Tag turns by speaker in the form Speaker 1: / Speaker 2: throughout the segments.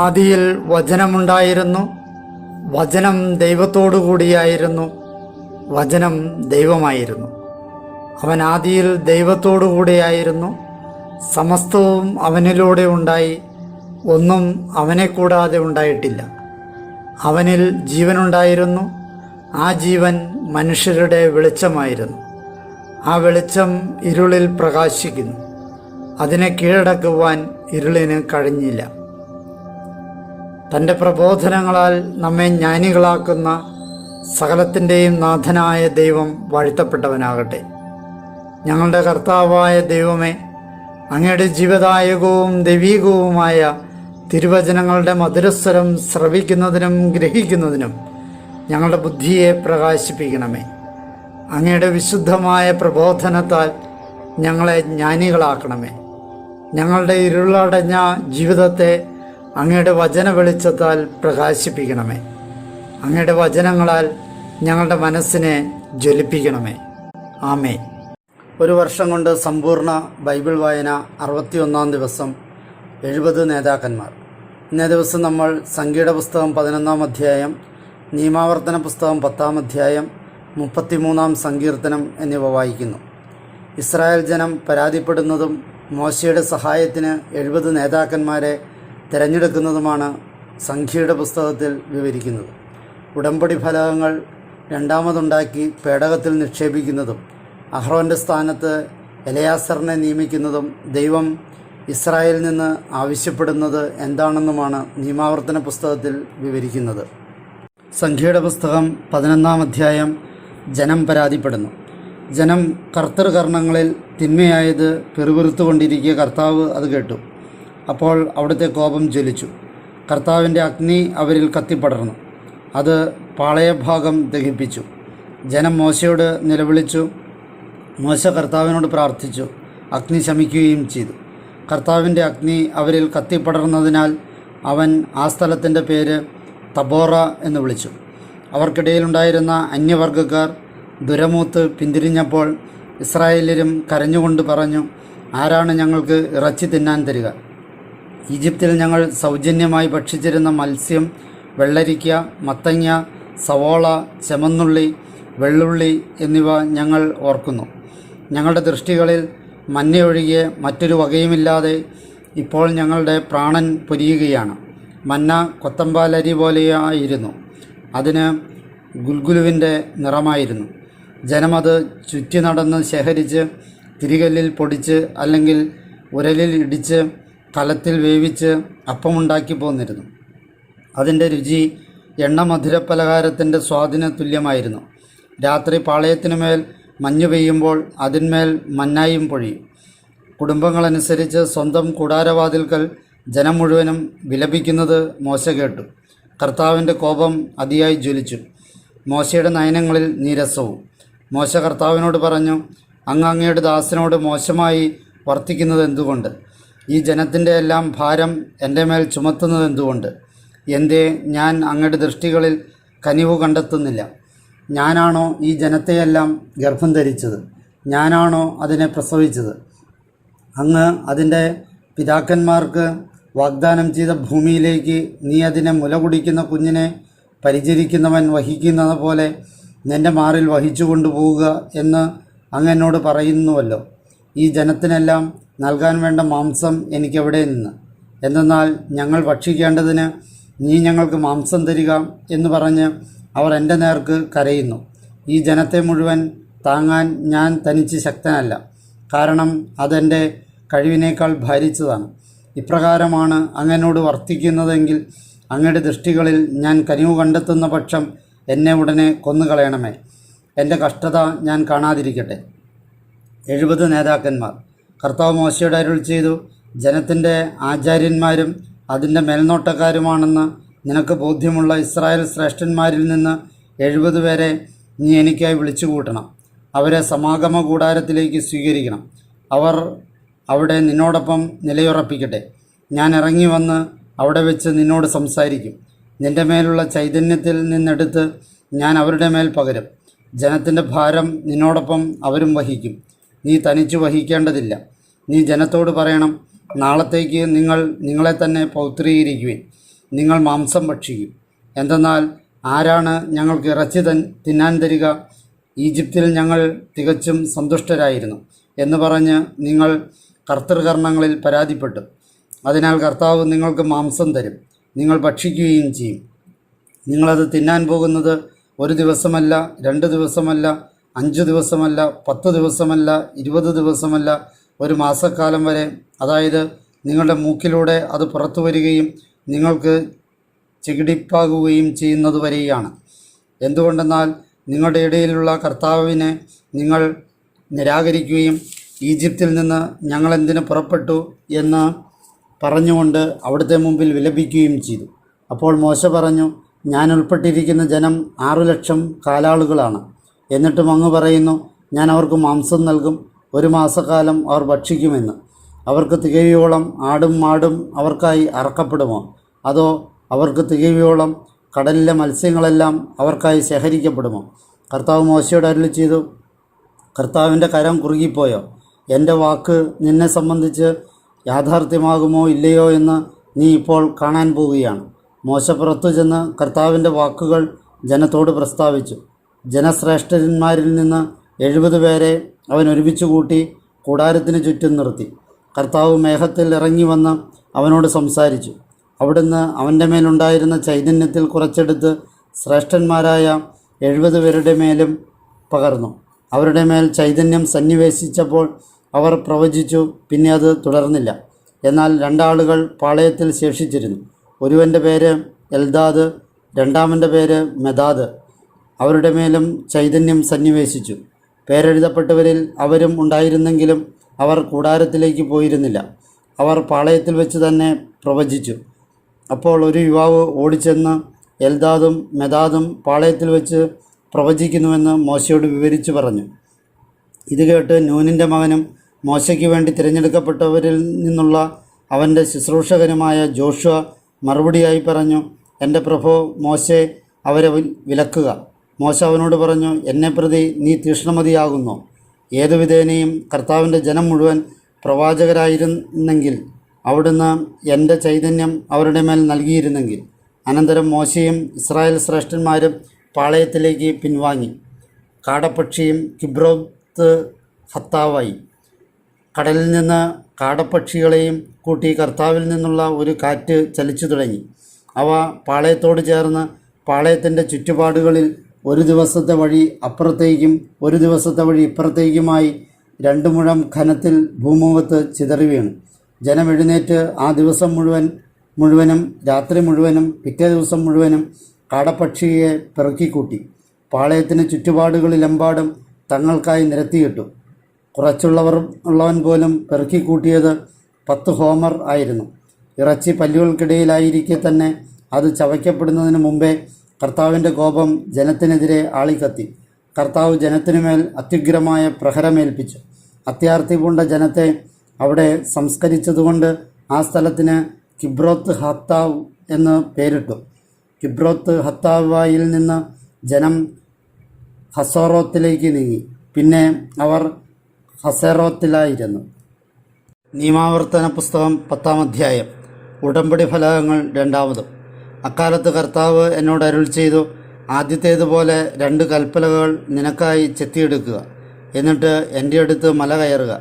Speaker 1: ആദിയിൽ വചനമുണ്ടായിരുന്നു, വചനം ദൈവത്തോടു കൂടിയായിരുന്നു, വചനം ദൈവമായിരുന്നു. അവൻ ആദിയിൽ ദൈവത്തോടു കൂടിയായിരുന്നു. സമസ്തവും അവനിലൂടെ ഉണ്ടായി, ഒന്നും അവനെ കൂടാതെ ഉണ്ടായിട്ടില്ല. അവനിൽ ജീവനുണ്ടായിരുന്നു, ആ ജീവൻ മനുഷ്യരുടെ വെളിച്ചമായിരുന്നു. ആ വെളിച്ചം ഇരുളിൽ പ്രകാശിക്കുന്നു, അതിനെ കീഴടക്കുവാൻ ഇരുളിന് കഴിഞ്ഞില്ല. തൻ്റെ പ്രബോധനങ്ങളാൽ നമ്മെ ജ്ഞാനികളാക്കുന്ന സകലത്തിൻ്റെയും നാഥനായ ദൈവം വാഴ്ത്തപ്പെട്ടവനാകട്ടെ. ഞങ്ങളുടെ കർത്താവായ ദൈവമേ, അങ്ങയുടെ ജീവദായകവും ദൈവീകവുമായ തിരുവചനങ്ങളുടെ മധുരസ്വരം ശ്രവിക്കുന്നതിനും ഗ്രഹിക്കുന്നതിനും ഞങ്ങളുടെ ബുദ്ധിയെ പ്രകാശിപ്പിക്കണമേ. അങ്ങയുടെ വിശുദ്ധമായ പ്രബോധനത്താൽ ഞങ്ങളെ ജ്ഞാനികളാക്കണമേ. ഞങ്ങളുടെ ഇരുളടഞ്ഞ ജീവിതത്തെ അങ്ങയുടെ വചന വെളിച്ചത്താൽ പ്രകാശിപ്പിക്കണമേ. അങ്ങയുടെ വചനങ്ങളാൽ ഞങ്ങളുടെ മനസ്സിനെ ജ്വലിപ്പിക്കണമേ. ആമേൻ. ഒരു വർഷം കൊണ്ട് സമ്പൂർണ്ണ ബൈബിൾ വായന 61-ാം ദിവസം. 70 നേതാക്കന്മാർ. ഇന്നേ ദിവസം നമ്മൾ സംഖ്യയുടെ പുസ്തകം 11-ാം അധ്യായം, നിയമാവർത്തന പുസ്തകം 10-ാം അധ്യായം, 33-ാം സങ്കീർത്തനം എന്നിവ വായിക്കുന്നു. ഇസ്രായേൽ ജനം പരാതിപ്പെടുന്നതും മോശയുടെ സഹായത്തിന് 70 നേതാക്കന്മാരെ തിരഞ്ഞെടുക്കുന്നതുമാണ് സംഖ്യയുടെ പുസ്തകത്തിൽ വിവരിക്കുന്നത്. ഉടമ്പടി ഫലകങ്ങൾ രണ്ടാമതുണ്ടാക്കി പേടകത്തിൽ നിക്ഷേപിക്കുന്നതും അഹ്റോൻ്റെ സ്ഥാനത്ത് എലയാസറിനെ നിയമിക്കുന്നതും ദൈവം ഇസ്രായേലിൽ നിന്ന് ആവശ്യപ്പെടുന്നത് എന്താണെന്നുമാണ് നിയമാവർത്തന പുസ്തകത്തിൽ വിവരിക്കുന്നത്. സംഖ്യയുടെ പുസ്തകം 11-ാം അധ്യായം. ജനം പരാതിപ്പെടുന്നു. ജനം കർത്തൃകർണങ്ങളിൽ തിന്മയായത് പിറുപിറുത്തുകൊണ്ടിരിക്കുക കർത്താവ് അത് കേട്ടു. അപ്പോൾ അവിടുത്തെ കോപം ജ്വലിച്ചു. കർത്താവിൻ്റെ അഗ്നി അവരിൽ കത്തിപ്പടർന്നു, അത് പാളയഭാഗം ദഹിപ്പിച്ചു. ജനം മോശയോട് നിലവിളിച്ചു. മോശ കർത്താവിനോട് പ്രാർത്ഥിച്ചു, അഗ്നി ശമിക്കുകയും ചെയ്തു. കർത്താവിൻ്റെ അഗ്നി അവരിൽ കത്തിപ്പടർന്നതിനാൽ അവൻ ആ സ്ഥലത്തിൻ്റെ പേര് തബോറ എന്ന് വിളിച്ചു. അവർക്കിടയിലുണ്ടായിരുന്ന അന്യവർഗക്കാർ ദുരമൂത്ത് പിന്തിരിഞ്ഞപ്പോൾ ഇസ്രായേല്യരും കരഞ്ഞുകൊണ്ട് പറഞ്ഞു, ആരാണ് ഞങ്ങൾക്ക് ഇറച്ചി തിന്നാൻ തരിക? ഈജിപ്തിൽ ഞങ്ങൾ സൗജന്യമായി ഭക്ഷിച്ചിരുന്ന മത്സ്യം, വെള്ളരിക്ക, മത്തങ്ങ, സവോള, ചെമന്നുള്ളി, വെള്ളുള്ളി എന്നിവ ഞങ്ങൾ ഓർക്കുന്നു. ഞങ്ങളുടെ ദൃഷ്ടികളിൽ മന്നയൊഴികെ മറ്റൊരു വകയുമില്ലാതെ ഇപ്പോൾ ഞങ്ങളുടെ പ്രാണൻ പൊരിയുകയാണ്. മന്ന കൊത്തമ്പാലരി പോലെയായിരുന്നു, അതിന് ഗുൽഗുലുവിൻ്റെ നിറമായിരുന്നു. ജനമത് ചുറ്റി നടന്ന് ശേഖരിച്ച് തിരികല്ലിൽ പൊടിച്ച് അല്ലെങ്കിൽ ഉരലിൽ ഇടിച്ച് കലത്തിൽ വേവിച്ച് അപ്പമുണ്ടാക്കി പോന്നിരുന്നു. അതിൻ്റെ രുചി എണ്ണ മധുരപ്പലഹാരത്തിൻ്റെ സ്വാദിന് തുല്യമായിരുന്നു. രാത്രി പാളയത്തിനുമേൽ മഞ്ഞു പെയ്യുമ്പോൾ അതിന്മേൽ മന്നായും പൊഴിയും. കുടുംബങ്ങളനുസരിച്ച് സ്വന്തം കൂടാരവാതിൽക്കൽ ജനം മുഴുവനും വിലപിക്കുന്നത് മോശ കേട്ടു. കർത്താവിൻ്റെ കോപം അതിയായി ജ്വലിച്ചു. മോശയുടെ നയനങ്ങളിൽ നീരസവും. മോശ കർത്താവിനോട് പറഞ്ഞു, അങ്ങയുടെ ദാസനോട് മോശമായി വർത്തിക്കുന്നത് എന്തുകൊണ്ട്? ഈ ജനത്തിൻ്റെ എല്ലാം ഭാരം എൻ്റെ മേൽ ചുമത്തുന്നത് എന്തുകൊണ്ട്? എന്തേ ഞാൻ അങ്ങയുടെ ദൃഷ്ടികളിൽ കനിവ് കണ്ടെത്തുന്നില്ല? ഞാനാണോ ഈ ജനത്തെയെല്ലാം ഗർഭം ധരിച്ചത്? ഞാനാണോ അതിനെ പ്രസവിച്ചത്? അങ്ങ് അതിൻ്റെ പിതാക്കന്മാർക്ക് വാഗ്ദാനം ചെയ്ത ഭൂമിയിലേക്ക് നീ അതിനെ മുല കുടിക്കുന്ന കുഞ്ഞിനെ പരിചരിക്കുന്നവൻ വഹിക്കുന്നത് പോലെ നിൻ്റെ മാറിൽ വഹിച്ചു കൊണ്ടുപോവുക എന്ന് അങ്ങ് എന്നോട് പറയുന്നുവല്ലോ. ഈ ജനത്തിനെല്ലാം നൽകാൻ വേണ്ട മാംസം എനിക്കെവിടെ നിന്ന്? എന്തെന്നാൽ ഞങ്ങൾ ഭക്ഷിക്കേണ്ടതിന് നീ ഞങ്ങൾക്ക് മാംസം തരിക എന്ന് പറഞ്ഞ് അവർ എൻ്റെ നേർക്ക് കരയുന്നു. ഈ ജനത്തെ മുഴുവൻ താങ്ങാൻ ഞാൻ തനിച്ച് ശക്തനല്ല, കാരണം അതെൻ്റെ കഴിവിനേക്കാൾ ഭാരിച്ചതാണ്. ഇപ്രകാരമാണ് അങ്ങനോട് വർത്തിക്കുന്നതെങ്കിൽ അങ്ങയുടെ ദൃഷ്ടികളിൽ ഞാൻ കനിവ് കണ്ടെത്തുന്ന പക്ഷം എന്നെ ഉടനെ കൊന്നുകളയണമേ. എൻ്റെ കഷ്ടത ഞാൻ കാണാതിരിക്കട്ടെ. 70 നേതാക്കന്മാർ. കർത്താവ് മോശയോട് അരുൾ ചെയ്തു, ജനത്തിൻ്റെ ആചാര്യന്മാരും അതിൻ്റെ മേൽനോട്ടക്കാരുമാണെന്ന് നിനക്ക് ബോധ്യമുള്ള ഇസ്രായേൽ ശ്രേഷ്ഠന്മാരിൽ നിന്ന് 70 പേരെ നീ എനിക്കായി വിളിച്ചു കൂട്ടണം. അവരെ സമാഗമ കൂടാരത്തിലേക്ക് സ്വീകരിക്കണം. അവർ അവിടെ നിന്നോടൊപ്പം നിലയുറപ്പിക്കട്ടെ. ഞാൻ ഇറങ്ങി വന്ന് അവിടെ വെച്ച് നിന്നോട് സംസാരിക്കും. നിൻ്റെ മേലുള്ള ചൈതന്യത്തിൽ നിന്നെടുത്ത് ഞാൻ അവരുടെ മേൽ പകരും. ജനത്തിൻ്റെ ഭാരം നിന്നോടൊപ്പം അവരും വഹിക്കും. നീ തനിച്ചു വഹിക്കേണ്ടതില്ല. നീ ജനത്തോട് പറയണം, നാളത്തേക്ക് നിങ്ങൾ നിങ്ങളെ തന്നെ പൗത്രീകരിക്കുവിൻ. നിങ്ങൾ മാംസം ഭക്ഷിക്കും. എന്തെന്നാൽ ആരാണ് ഞങ്ങൾക്ക് ഇറച്ചി തിന്നാൻ തരിക? ഈജിപ്തിൽ ഞങ്ങൾ തികച്ചും സന്തുഷ്ടരായിരുന്നു എന്ന് പറഞ്ഞ് നിങ്ങൾ കർത്തൃകർണങ്ങളിൽ പരാതിപ്പെട്ടു. അതിനാൽ കർത്താവ് നിങ്ങൾക്ക് മാംസം തരും, നിങ്ങൾ ഭക്ഷിക്കുകയും ചെയ്യും. നിങ്ങളത് തിന്നാൻ പോകുന്നത് 1 ദിവസമല്ല, 2 ദിവസമല്ല, 5 ദിവസമല്ല, 10 ദിവസമല്ല, 20 ദിവസമല്ല, 1 മാസക്കാലം വരെ, അതായത് നിങ്ങളുടെ മൂക്കിലൂടെ അത് പുറത്തു വരികയും നിങ്ങൾക്ക് ചികിടിപ്പാകുകയും ചെയ്യുന്നതുവരെയാണ്. എന്തുകൊണ്ടെന്നാൽ നിങ്ങളുടെ ഇടയിലുള്ള കർത്താവിനെ നിങ്ങൾ നിരാകരിക്കുകയും ഈജിപ്തിൽ നിന്ന് ഞങ്ങളെന്തിന് പുറപ്പെട്ടു എന്ന് പറഞ്ഞുകൊണ്ട് അവിടുത്തെ മുമ്പിൽ വിലപിക്കുകയും ചെയ്തു. അപ്പോൾ മോശ പറഞ്ഞു, ഞാൻ ഉൾപ്പെട്ടിരിക്കുന്ന ജനം 6 ലക്ഷം കാലാളുകളാണ്. എന്നിട്ടും അങ്ങ് പറയുന്നു, ഞാൻ അവർക്ക് മാംസം നൽകും, 1 മാസക്കാലം അവർ ഭക്ഷിക്കുമെന്ന്. അവർക്ക് തികയോളം ആടും മാടും അവർക്കായി അറക്കപ്പെടുമോ? അതോ അവർക്ക് തികയോളം കടലിലെ മത്സ്യങ്ങളെല്ലാം അവർക്കായി ശേഖരിക്കപ്പെടുമോ? കർത്താവ് മോശയോട് അരുളി ചെയ്തു, കർത്താവിൻ്റെ കരം കുറുകിപ്പോയോ? എൻ്റെ വാക്ക് നിന്നെ സംബന്ധിച്ച് യാഥാർത്ഥ്യമാകുമോ ഇല്ലയോ എന്ന് നീ ഇപ്പോൾ കാണാൻ പോവുകയാണ്. മോശ പുറത്തു ചെന്ന് കർത്താവിൻ്റെ വാക്കുകൾ ജനത്തോട് പ്രസ്താവിച്ചു. ജനശ്രേഷ്ഠന്മാരിൽ നിന്ന് 70 പേരെ അവൻ ഒരുമിച്ച് കൂട്ടി കൂടാരത്തിന് ചുറ്റും നിർത്തി. കർത്താവ് മേഘത്തിൽ ഇറങ്ങി വന്ന് അവനോട് സംസാരിച്ചു. അവിടുന്ന് അവൻ്റെ മേലുണ്ടായിരുന്ന ചൈതന്യത്തിൽ കുറച്ചെടുത്ത് ശ്രേഷ്ഠന്മാരായ 70 പേരുടെ മേലും പകർന്നു. അവരുടെ മേൽ ചൈതന്യം സന്നിവേശിച്ചപ്പോൾ അവർ പ്രവചിച്ചു. പിന്നെ അത് തുടർന്നില്ല. എന്നാൽ 2 ആളുകൾ പാളയത്തിൽ ശേഷിച്ചിരുന്നു. ഒരുവൻ്റെ പേര് എൽദാദ്, രണ്ടാമൻ്റെ പേര് മെദാദ്. അവരുടെ മേലും ചൈതന്യം സന്നിവേശിച്ചു. പേരെഴുതപ്പെട്ടവരിൽ അവരും ഉണ്ടായിരുന്നെങ്കിലും അവർ കൂടാരത്തിലേക്ക് പോയിരുന്നില്ല. അവർ പാളയത്തിൽ വെച്ച് തന്നെ പ്രവചിച്ചു. അപ്പോൾ ഒരു യുവാവ് ഓടിച്ചെന്ന് എൽദാദും മെദാദും പാളയത്തിൽ വെച്ച് പ്രവചിക്കുന്നുവെന്ന് മോശയോട് വിവരിച്ചു പറഞ്ഞു. ഇത് കേട്ട് നൂനിൻ്റെ മകനും മോശയ്ക്ക് വേണ്ടി തിരഞ്ഞെടുക്കപ്പെട്ടവരിൽ നിന്നുള്ള അവൻ്റെ ശുശ്രൂഷകനുമായ ജോഷുവ മറുപടിയായി പറഞ്ഞു, എൻ്റെ പ്രഭോ മോശെ, അവരെ വിലക്കുക. മോശ അവനോട് പറഞ്ഞു, എന്നെ പ്രതി നീ തീക്ഷ്ണമതിയാകുന്നോ? ഏതു വിധേനയും കർത്താവിൻ്റെ ജനം മുഴുവൻ പ്രവാചകരായിരുന്നെങ്കിൽ അവിടുന്ന് എൻ്റെ ചൈതന്യം അവരുടെ മേൽ നൽകിയിരുന്നെങ്കിൽ. അനന്തരം മോശയും ഇസ്രായേൽ ശ്രേഷ്ഠന്മാരും പാളയത്തിലേക്ക് പിൻവാങ്ങി. കാടപ്പക്ഷിയും കിബ്രോത്ത് ഹത്താവായി. കടലിൽ നിന്ന് കാടപ്പക്ഷികളെയും കൂട്ടി കർത്താവിൽ നിന്നുള്ള ഒരു കാറ്റ് ചലിച്ചു തുടങ്ങി. അവ പാളയത്തോട് ചേർന്ന് പാളയത്തിൻ്റെ ചുറ്റുപാടുകളിൽ 1 ദിവസത്തെ വഴി അപ്പുറത്തേക്കും 1 ദിവസത്തെ വഴി ഇപ്പുറത്തേക്കുമായി 2 മുഴം ഘനത്തിൽ ഭൂമുഖത്ത് ചിതറി വീണു. ജനം എഴുന്നേറ്റ് ആ ദിവസം മുഴുവനും രാത്രി മുഴുവനും പിറ്റേ ദിവസം മുഴുവനും കാടപ്പക്ഷിയെ പെറുക്കിക്കൂട്ടി പാളയത്തിന് ചുറ്റുപാടുകളിലെമ്പാടും തങ്ങൾക്കായി നിരത്തിയിട്ടു. ഉള്ളവൻ പോലും പെറുക്കിക്കൂട്ടിയത് 10 ഹോമർ ആയിരുന്നു. ഇറച്ചി പല്ലുകൾക്കിടയിലായിരിക്കെ തന്നെ അത് ചവയ്ക്കപ്പെടുന്നതിന് മുമ്പേ കർത്താവിൻ്റെ കോപം ജനത്തിനെതിരെ ആളിക്കത്തി. കർത്താവ് ജനത്തിനുമേൽ അത്യുഗ്രമായ പ്രഹരമേൽപ്പിച്ചു. അത്യാർത്തി പൂണ്ട ജനത്തെ അവിടെ സംസ്കരിച്ചതുകൊണ്ട് ആ സ്ഥലത്തിന് കിബ്രോത്ത് ഹത്താവ് എന്ന് പേരിട്ടു. കിബ്രോത്ത് ഹത്താവായിൽ നിന്ന് ജനം ഹസോറോത്തിലേക്ക് നീങ്ങി. പിന്നെ അവർ ഹസേറോത്തിലായിരുന്നു. നിയമാവർത്തന പുസ്തകം 10-ാം അധ്യായം. ഉടമ്പടി ഫലകങ്ങൾ 2. അക്കാലത്ത് കർത്താവ് എന്നോട് അരുൾ ചെയ്തു, ആദ്യത്തേതുപോലെ 2 കൽപ്പലകൾ നിനക്കായി ചെത്തിയെടുക്കുക. എന്നിട്ട് എൻ്റെ അടുത്ത് മല കയറുക.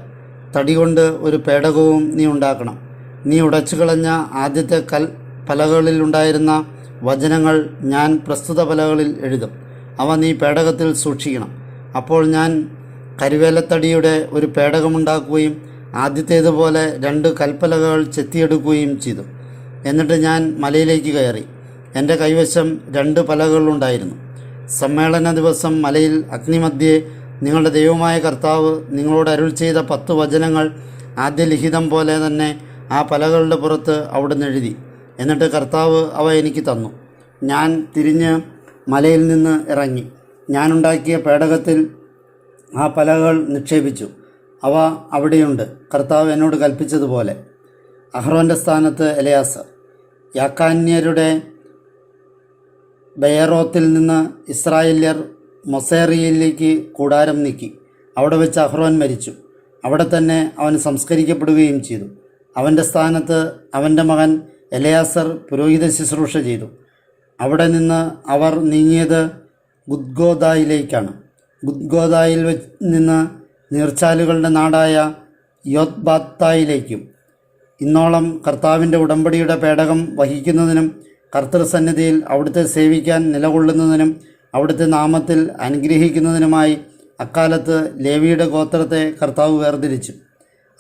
Speaker 1: തടി കൊണ്ട് ഒരു പേടകവും നീ ഉണ്ടാക്കണം. നീ ഉടച്ചു കളഞ്ഞ ആദ്യത്തെ പലകളിലുണ്ടായിരുന്ന വചനങ്ങൾ ഞാൻ പ്രസ്തുത പലകളിൽ എഴുതും. അവ നീ പേടകത്തിൽ സൂക്ഷിക്കണം. അപ്പോൾ ഞാൻ കരുവേലത്തടിയുടെ ഒരു പേടകമുണ്ടാക്കുകയും ആദ്യത്തേതുപോലെ 2 കൽപ്പലകൾ ചെത്തിയെടുക്കുകയും ചെയ്തു. എന്നിട്ട് ഞാൻ മലയിലേക്ക് കയറി. എൻ്റെ കൈവശം 2 പലകളുണ്ടായിരുന്നു. സമ്മേളന ദിവസം മലയിൽ അഗ്നിമധ്യേ നിങ്ങളുടെ ദൈവമായ കർത്താവ് നിങ്ങളോട് അരുൾ ചെയ്ത 10 വചനങ്ങൾ ആദ്യ ലിഖിതം പോലെ തന്നെ ആ പലകളുടെ പുറത്ത് അവിടുന്ന് എഴുതി. എന്നിട്ട് കർത്താവ് അവ എനിക്ക് തന്നു. ഞാൻ തിരിഞ്ഞ് മലയിൽ നിന്ന് ഇറങ്ങി. ഞാനുണ്ടാക്കിയ പേടകത്തിൽ ആ പലകൾ നിക്ഷേപിച്ചു. അവ അവിടെയുണ്ട്, കർത്താവ് എന്നോട് കൽപ്പിച്ചതുപോലെ. അഹ്റോൻ്റെ സ്ഥാനത്ത് എലയാസർ. യാക്കാന്യരുടെ ബെയറോത്തിൽ നിന്ന് ഇസ്രായേല്യർ മൊസേറിയയിലേക്ക് കൂടാരം നീക്കി. അവിടെ വെച്ച് അഹ്റോൻ മരിച്ചു. അവിടെ തന്നെ അവൻ സംസ്കരിക്കപ്പെടുകയും ചെയ്തു. അവൻ്റെ സ്ഥാനത്ത് അവൻ്റെ മകൻ എലയാസർ പുരോഹിത ശുശ്രൂഷ ചെയ്തു. അവിടെ നിന്ന് അവർ നീങ്ങിയത് ഗുദ്ഗോദായിലേക്കാണ്. ഗുദ്ഗോദായിൽ നിന്ന് നീർച്ചാലുകളുടെ നാടായ യോത്ബാത്തായിലേക്കും. ഇന്നോളം കർത്താവിൻ്റെ ഉടമ്പടിയുടെ പേടകം വഹിക്കുന്നതിനും കർത്തൃസന്നിധിയിൽ അവിടുത്തെ സേവിക്കാൻ നിലകൊള്ളുന്നതിനും അവിടുത്തെ നാമത്തിൽ അനുഗ്രഹിക്കുന്നതിനുമായി അക്കാലത്ത് ലേവിയുടെ ഗോത്രത്തെ കർത്താവ് വേർതിരിച്ചു.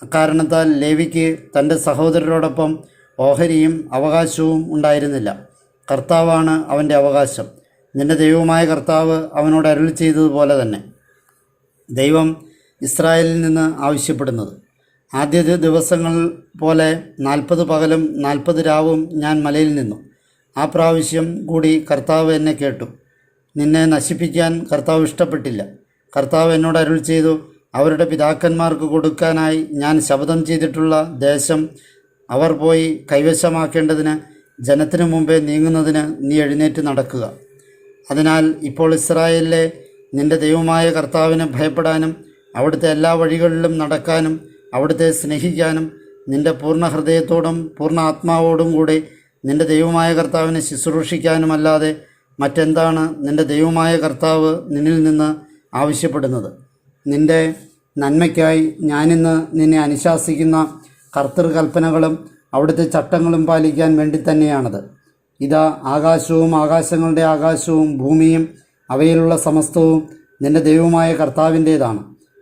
Speaker 1: അക്കാരണത്താൽ ലേവിക്ക് തൻ്റെ സഹോദരരോടൊപ്പം ഓഹരിയും അവകാശവും ഉണ്ടായിരുന്നില്ല. കർത്താവാണ് അവൻ്റെ അവകാശം. നിന്റെ ദൈവമായ കർത്താവ് അവനോട് അരുളി ചെയ്തതുപോലെ തന്നെ ദൈവം ഇസ്രായേലിൽ നിന്ന് ആവശ്യപ്പെടുന്നത്. ആദ്യ ദിവസങ്ങൾ പോലെ 40 പകലും 40 രാവും ഞാൻ മലയിൽ നിന്നു. ആ പ്രാവശ്യം കൂടി കർത്താവ് എന്നെ കേട്ടു. നിന്നെ നശിപ്പിക്കാൻ കർത്താവ് ഇഷ്ടപ്പെട്ടില്ല. കർത്താവ് എന്നോട് അരുളി ചെയ്തു, അവരുടെ പിതാക്കന്മാർക്ക് കൊടുക്കാനായി ഞാൻ ശപഥം ചെയ്തിട്ടുള്ള ദേശം അവർ പോയി കൈവശമാക്കേണ്ടതിന് ജനത്തിനു മുമ്പേ നീങ്ങുന്നതിന് നീ എഴുന്നേറ്റ് നടക്കുക. അതിനാൽ ഇപ്പോൾ ഇസ്രായേലിലെ നിന്റെ ദൈവമായ കർത്താവിനെ ഭയപ്പെടാനും അവിടുത്തെ എല്ലാ വഴികളിലും നടക്കാനും അവിടുത്തെ സ്നേഹിക്കാനും നിന്റെ പൂർണ്ണ ഹൃദയത്തോടും പൂർണ്ണ ആത്മാവോടും കൂടി നിന്റെ ദൈവമായ കർത്താവിനെ ശുശ്രൂഷിക്കാനുമല്ലാതെ മറ്റെന്താണ് നിന്റെ ദൈവമായ കർത്താവ് നിന്നിൽ നിന്ന് ആവശ്യപ്പെടുന്നത്? നിന്റെ നന്മയ്ക്കായി ഞാനിന്ന് നിന്നെ അനുശാസിക്കുന്ന കർത്തൃകൽപ്പനകളും അവിടുത്തെ ചട്ടങ്ങളും പാലിക്കാൻ വേണ്ടി തന്നെയാണത്. ഇതാ, ആകാശവും ആകാശങ്ങളുടെ ആകാശവും ഭൂമിയും അവയിലുള്ള സമസ്തവും നിന്റെ ദൈവമായ കർത്താവിൻ്റേതാണ്.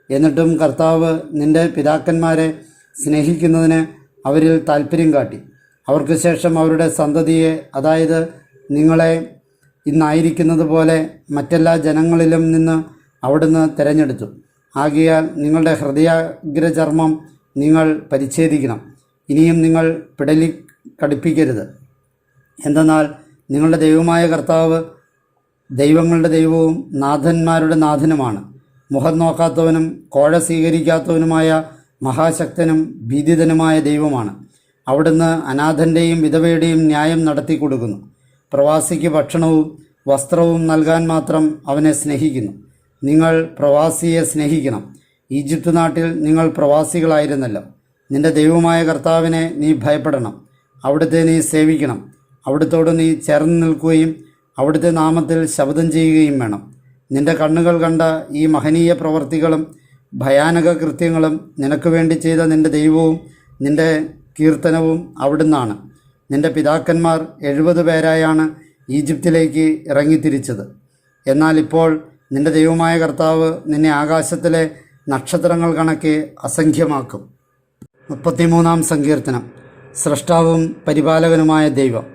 Speaker 1: എന്നിട്ടും കർത്താവ് നിന്റെ പിതാക്കന്മാരെ സ്നേഹിക്കുന്നതിന് അവരിൽ താൽപ്പര്യം കാട്ടി. അവർക്ക് ശേഷം അവരുടെ സന്തതിയെ, അതായത് നിങ്ങളെ ഇന്നായിരിക്കുന്നത് പോലെ മറ്റെല്ലാ ജനങ്ങളിലും നിന്ന് അവിടുന്ന് തിരഞ്ഞെടുത്തു. ആകയാൽ നിങ്ങളുടെ ഹൃദയാഗ്രചർമ്മം നിങ്ങൾ പരിച്ഛേദിക്കണം. ഇനിയും നിങ്ങൾ പിടലി കടുപ്പിക്കരുത്. എന്തെന്നാൽ നിങ്ങളുടെ ദൈവമായ കർത്താവ് ദൈവങ്ങളുടെ ദൈവവും നാഥന്മാരുടെ നാഥനുമാണ്. മുഖം നോക്കാത്തവനും കോഴ സ്വീകരിക്കാത്തവനുമായ മഹാശക്തനും ഭീതിതനുമായ ദൈവമാണ്. അവിടുന്ന് അനാഥൻ്റെയും വിധവയുടെയും ന്യായം നടത്തി കൊടുക്കുന്നു. പ്രവാസിക്ക് ഭക്ഷണവും വസ്ത്രവും നൽകാൻ മാത്രം അവനെ സ്നേഹിക്കുന്നു. നിങ്ങൾ പ്രവാസിയെ സ്നേഹിക്കണം. ഈജിപ്ത് നാട്ടിൽ നിങ്ങൾ പ്രവാസികളായിരുന്നല്ലോ. നിന്റെ ദൈവമായ കർത്താവിനെ നീ ഭയപ്പെടണം. അവിടുത്തെ നീ സേവിക്കണം. അവിടുത്തോട് നീ ചേർന്ന് നിൽക്കുകയും അവിടുത്തെ നാമത്തിൽ ശപഥം ചെയ്യുകയും വേണം. നിന്റെ കണ്ണുകൾ കണ്ട ഈ മഹനീയ പ്രവർത്തികളും ഭയാനക കൃത്യങ്ങളും നിനക്ക് വേണ്ടി ചെയ്ത നിന്റെ ദൈവവും നിന്റെ കീർത്തനവും അവിടുന്നാണ്. നിന്റെ പിതാക്കന്മാർ 70 പേരായാണ് ഈജിപ്തിലേക്ക് ഇറങ്ങിത്തിരിച്ചത്. എന്നാൽ ഇപ്പോൾ നിന്റെ ദൈവമായ കർത്താവ് നിന്നെ ആകാശത്തിലെ നക്ഷത്രങ്ങൾ കണക്കെ അസംഖ്യമാക്കും. 33-ാം സങ്കീർത്തനം. സ്രഷ്ടാവും പരിപാലകനുമായ ദൈവം.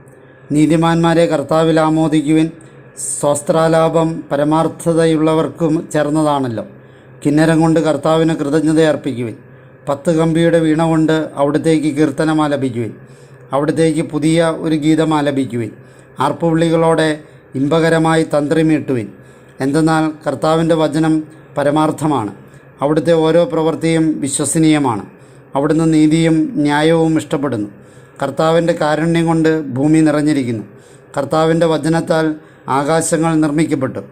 Speaker 1: നീതിമാന്മാരെ കർത്താവിൽ ആമോദിക്കുവിൻ. സ്വസ്ത്രാലാപം പരമാർത്ഥതയുള്ളവർക്കും ചേർന്നതാണല്ലോ. കിന്നരം കൊണ്ട് കർത്താവിന് കൃതജ്ഞത അർപ്പിക്കുവിൻ. 10 കമ്പിയുടെ വീണ കൊണ്ട് അവിടത്തേക്ക് കീർത്തനം ആലപിക്കുവിൻ. അവിടത്തേക്ക് പുതിയ ഒരു ഗീതം ആലപിക്കുവിൻ. ആർപ്പുവിളികളോടെ ഇമ്പകരമായി തന്ത്രിമീട്ടുവിൻ. എന്തെന്നാൽ കർത്താവിൻ്റെ വചനം പരമാർത്ഥമാണ്. അവിടുത്തെ ഓരോ പ്രവൃത്തിയും വിശ്വസനീയമാണ്. അവിടുന്ന് നീതിയും ന്യായവും ഇഷ്ടപ്പെടുന്നു. കർത്താവിൻ്റെ കാരുണ്യം കൊണ്ട് ഭൂമി നിറഞ്ഞിരിക്കുന്നു. കർത്താവിൻ്റെ വചനത്താൽ ആകാശങ്ങൾ നിർമ്മിക്കപ്പെട്ടു.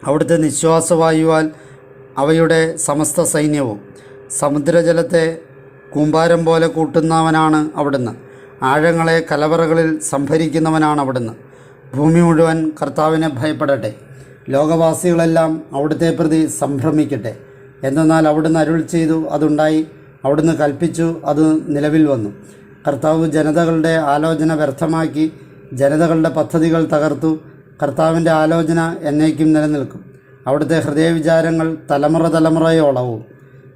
Speaker 1: അവിടുത്തെ നിശ്വാസവായുവാൽ അവയുടെ സമസ്ത സൈന്യവും. സമുദ്രജലത്തെ കൂമ്പാരം പോലെ കൂട്ടുന്നവനാണ് അവിടുന്ന്. ആഴങ്ങളെ കലവറകളിൽ സംഭരിക്കുന്നവനാണ് അവിടുന്ന്. ഭൂമി മുഴുവൻ കർത്താവിനെ ഭയപ്പെടട്ടെ. ലോകവാസികളെല്ലാം അവിടുത്തെ പ്രതി സംഭ്രമിക്കട്ടെ. എന്തെന്നാൽ അവിടുന്ന് അരുൾ ചെയ്തു, അതുണ്ടായി. അവിടുന്ന് കൽപ്പിച്ചു, അത് നിലവിൽ വന്നു. കർത്താവ് ജനതകളുടെ ആലോചന വ്യർത്ഥമാക്കി ജനതകളുടെ പദ്ധതികൾ തകർത്തു. കർത്താവിൻ്റെ ആലോചന എന്നേക്കും നിലനിൽക്കും. അവിടുത്തെ ഹൃദയവിചാരങ്ങൾ തലമുറ തലമുറയോളവും.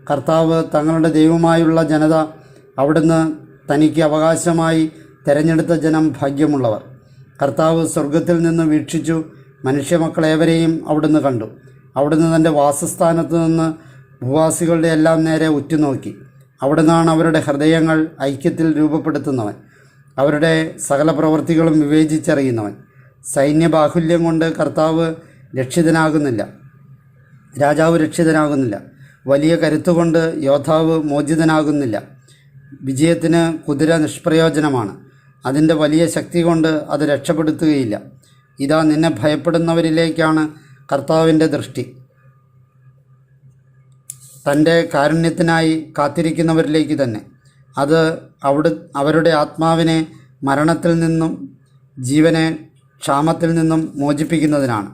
Speaker 1: കർത്താവ് തങ്ങളുടെ ദൈവമായുള്ള ജനത, അവിടുന്ന് തനിക്ക് അവകാശമായി തിരഞ്ഞെടുത്ത ജനം ഭാഗ്യമുള്ളവർ. കർത്താവ് സ്വർഗത്തിൽ നിന്ന് വീക്ഷിച്ചു. മനുഷ്യമക്കളേവരെയും അവിടുന്ന് കണ്ടു. അവിടുന്ന് തൻ്റെ വാസസ്ഥാനത്ത് നിന്ന് ഭൂവാസികളുടെ എല്ലാം നേരെ ഉറ്റുനോക്കി. അവിടുന്നാണ് അവരുടെ ഹൃദയങ്ങൾ ഐക്യത്തിൽ രൂപപ്പെടുത്തുന്നവൻ, അവരുടെ സകല പ്രവൃത്തികളും വിവേചിച്ചറിയുന്നവൻ. സൈന്യബാഹുല്യം കൊണ്ട് കർത്താവ് രക്ഷിതനാകുന്നില്ല, രാജാവ് രക്ഷിതനാകുന്നില്ല. വലിയ കരുത്തുകൊണ്ട് യോദ്ധാവ് മോചിതനാകുന്നില്ല. വിജയത്തിന് കുതിര നിഷ്പ്രയോജനമാണ്. അതിൻ്റെ വലിയ ശക്തി കൊണ്ട് അത് രക്ഷപ്പെടുത്തുകയില്ല. ഇതാ, നിന്നെ ഭയപ്പെടുന്നവരിലേക്കാണ് കർത്താവിൻ്റെ ദൃഷ്ടി. തൻ്റെ കാരുണ്യത്തിനായി കാത്തിരിക്കുന്നവരിലേക്ക് തന്നെ. അത് അവരുടെ ആത്മാവിനെ മരണത്തിൽ നിന്നും ജീവനെ ക്ഷാമത്തിൽ നിന്നും മോചിപ്പിക്കുന്നതിനാണ്.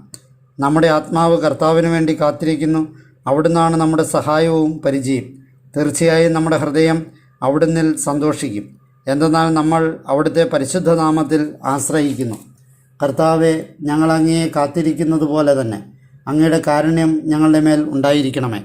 Speaker 1: നമ്മുടെ ആത്മാവ് കർത്താവിന് വേണ്ടി കാത്തിരിക്കുന്നു. അവിടുന്നാണ് നമ്മുടെ സഹായവും പരിചയം. തീർച്ചയായും നമ്മുടെ ഹൃദയം അവിടുന്നിൽ സന്തോഷിക്കും. എന്തെന്നാൽ നമ്മൾ അവിടുത്തെ പരിശുദ്ധ നാമത്തിൽ ആശ്രയിക്കുന്നു. കർത്താവെ, ഞങ്ങൾ അങ്ങയെ കാത്തിരിക്കുന്നത് പോലെ തന്നെ അങ്ങയുടെ കാരുണ്യം ഞങ്ങളുടെ മേൽ ഉണ്ടായിരിക്കണമേ.